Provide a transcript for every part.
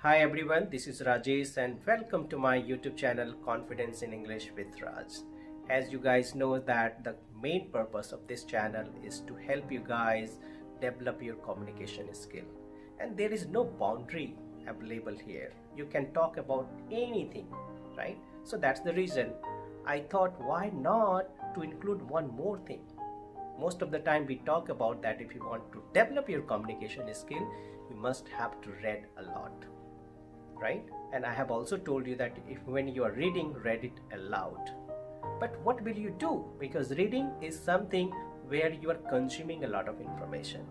Hi everyone, this is Rajesh and welcome to my YouTube channel Confidence in English with Raj. As you guys know that the main purpose of this channel is to help you guys develop your communication skill. And there is no boundary available here. You can talk about anything, right? So that's the reason I thought why not to include one more thing. Most of the time we talk about that if you want to develop your communication skill, you must have to read a lot. Right? And I have also told you that if when you are reading, read it aloud. But what will you do? Because reading is something where you are consuming a lot of information,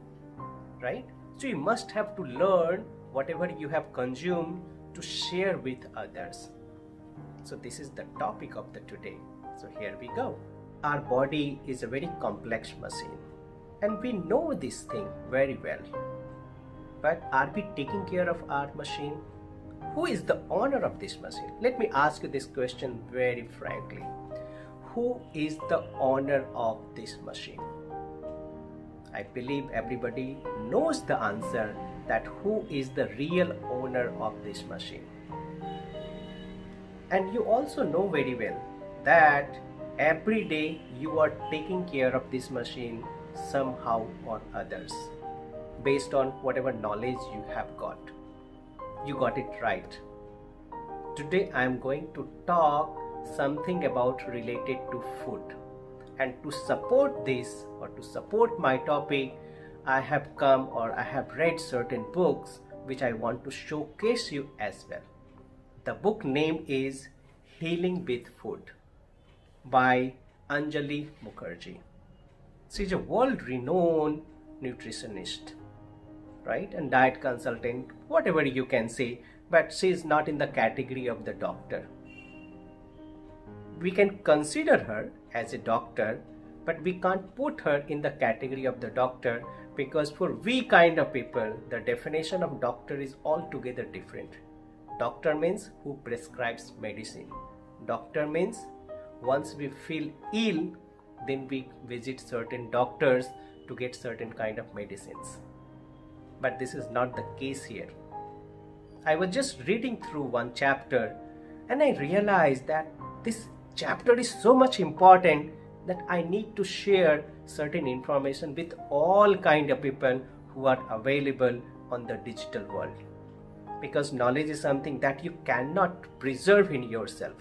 right? So you must have to learn whatever you have consumed to share with others. So this is the topic of the today. So here we go. Our body is a very complex machine and we know this thing very well. But are we taking care of our machine? Who is the owner of this machine? Let me ask you this question very frankly. Who is the owner of this machine? I believe everybody knows the answer that who is the real owner of this machine. And you also know very well that every day you are taking care of this machine somehow or others based on whatever knowledge you have got. You got it right. Today I am going to talk something about related to food, and to support this or to support my topic I have come or I have read certain books which I want to showcase you as well. The book name is Healing with Food by Anjali Mukherjee. She is a world-renowned nutritionist, right, and diet consultant, whatever you can say, but she is not in the category of the doctor. We can consider her as a doctor, but we can't put her in the category of the doctor because for we kind of people, the definition of doctor is altogether different. Doctor means who prescribes medicine. Doctor means once we feel ill, then we visit certain doctors to get certain kind of medicines. But this is not the case here. I was just reading through one chapter and I realized that this chapter is so much important that I need to share certain information with all kind of people who are available on the digital world. Because knowledge is something that you cannot preserve in yourself.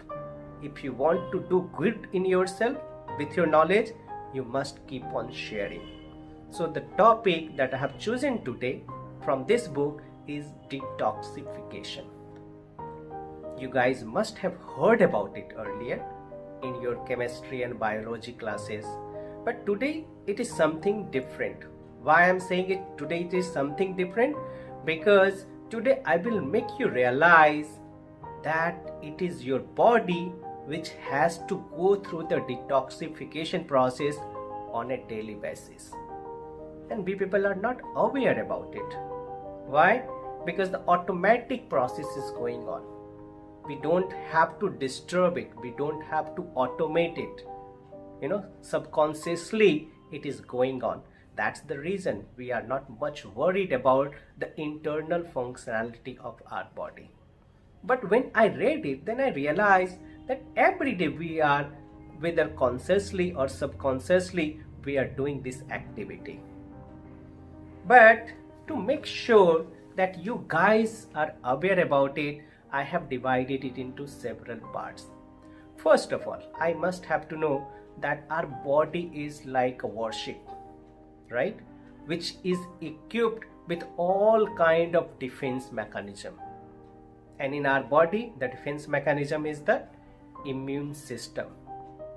If you want to do good in yourself with your knowledge, you must keep on sharing. So the topic that I have chosen today from this book is detoxification. You guys must have heard about it earlier in your chemistry and biology classes. But today it is something different. Why I am saying it today it is something different? Because today I will make you realize that it is your body which has to go through the detoxification process on a daily basis. And we people are not aware about it. Why? Because the automatic process is going on. We don't have to disturb it. We don't have to automate it. Subconsciously it is going on. That's the reason we are not much worried about the internal functionality of our body. But when I read it, then I realized that every day we are, whether consciously or subconsciously, we are doing this activity. But to make sure that you guys are aware about it, I have divided it into several parts. First of all, I must have to know that our body is like a warship, right? Which is equipped with all kind of defense mechanism. And in our body, the defense mechanism is the immune system,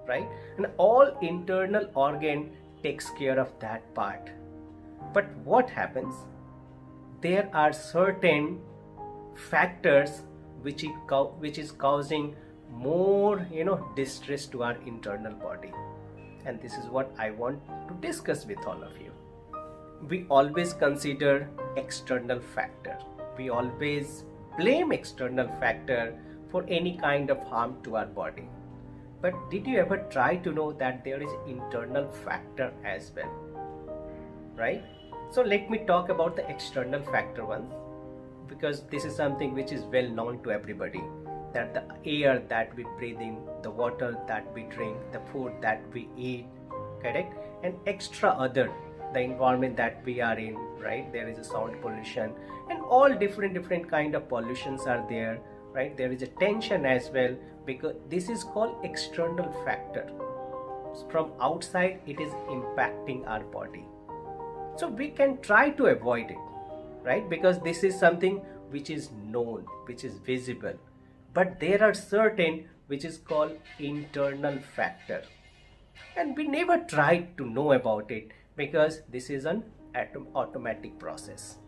right? And all internal organ takes care of that part. But what happens? There are certain factors which is causing more distress to our internal body, and this is what I want to discuss with all of you. We always consider external factor. We always blame external factor for any kind of harm to our body. But did you ever try to know that there is internal factor as well, right? So let me talk about the external factor ones. because this is something which is well known to everybody, that the air that we breathe in, the water that we drink, the food that we eat, correct, and extra other, the environment that we are in, right? There is a sound pollution and all different kind of pollutions are there, right? There is a tension as well, because this is called external factor. From outside it is impacting our body, so we can try to avoid it, right? Because this is something which is known, which is visible, but there are certain which is called internal factor, and we never tried to know about it because this is an automatic process,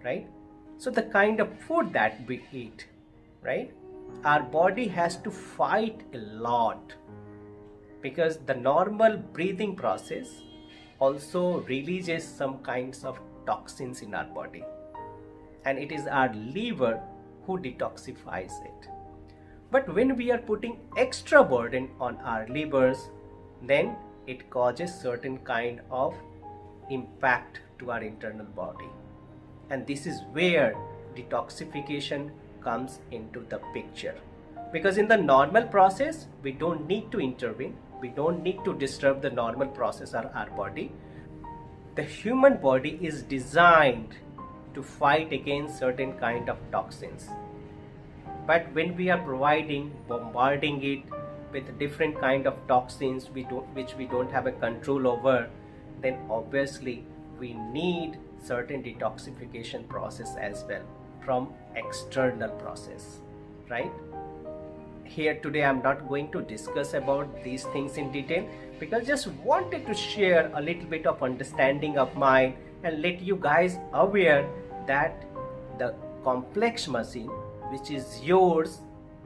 right? So the kind of food that we eat, right, our body has to fight a lot, because the normal breathing process also releases some kinds of toxins in our body, and it is our liver who detoxifies it. But when we are putting extra burden on our livers, then it causes certain kind of impact to our internal body, and this is where detoxification comes into the picture. Because in the normal process we don't need to intervene, we don't need to disturb the normal process of our body. The human body is designed to fight against certain kind of toxins, but when we are bombarding it with different kind of toxins which we don't have a control over, then obviously we need certain detoxification process as well from external process, right? Here today I'm not going to discuss about these things in detail, because just wanted to share a little bit of understanding of mine and let you guys aware that the complex machine which is yours,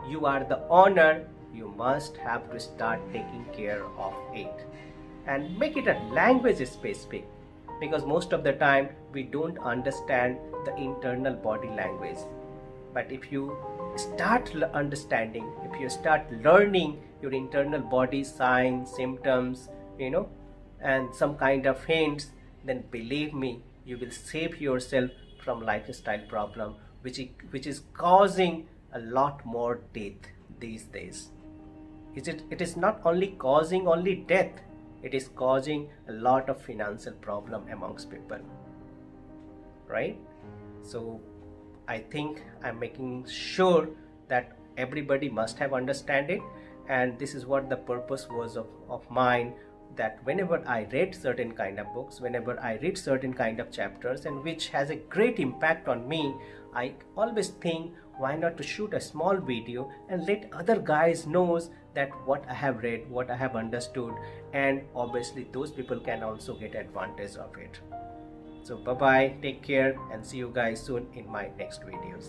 you are the owner, you must have to start taking care of it and make it a language specific, because most of the time we don't understand the internal body language. But if you start understanding, if you start learning your internal body signs, symptoms, and some kind of hints, then believe me, you will save yourself from lifestyle problem which is causing a lot more death these days. It is not only causing only death, it is causing a lot of financial problem amongst people, right? So I think I'm making sure that everybody must have understand it, and this is what the purpose was of mine, that whenever I read certain kind of books, whenever I read certain kind of chapters and which has a great impact on me, I always think, why not to shoot a small video and let other guys knows that what I have read, what I have understood, and obviously those people can also get advantage of it. So bye bye, take care, and see you guys soon in my next videos.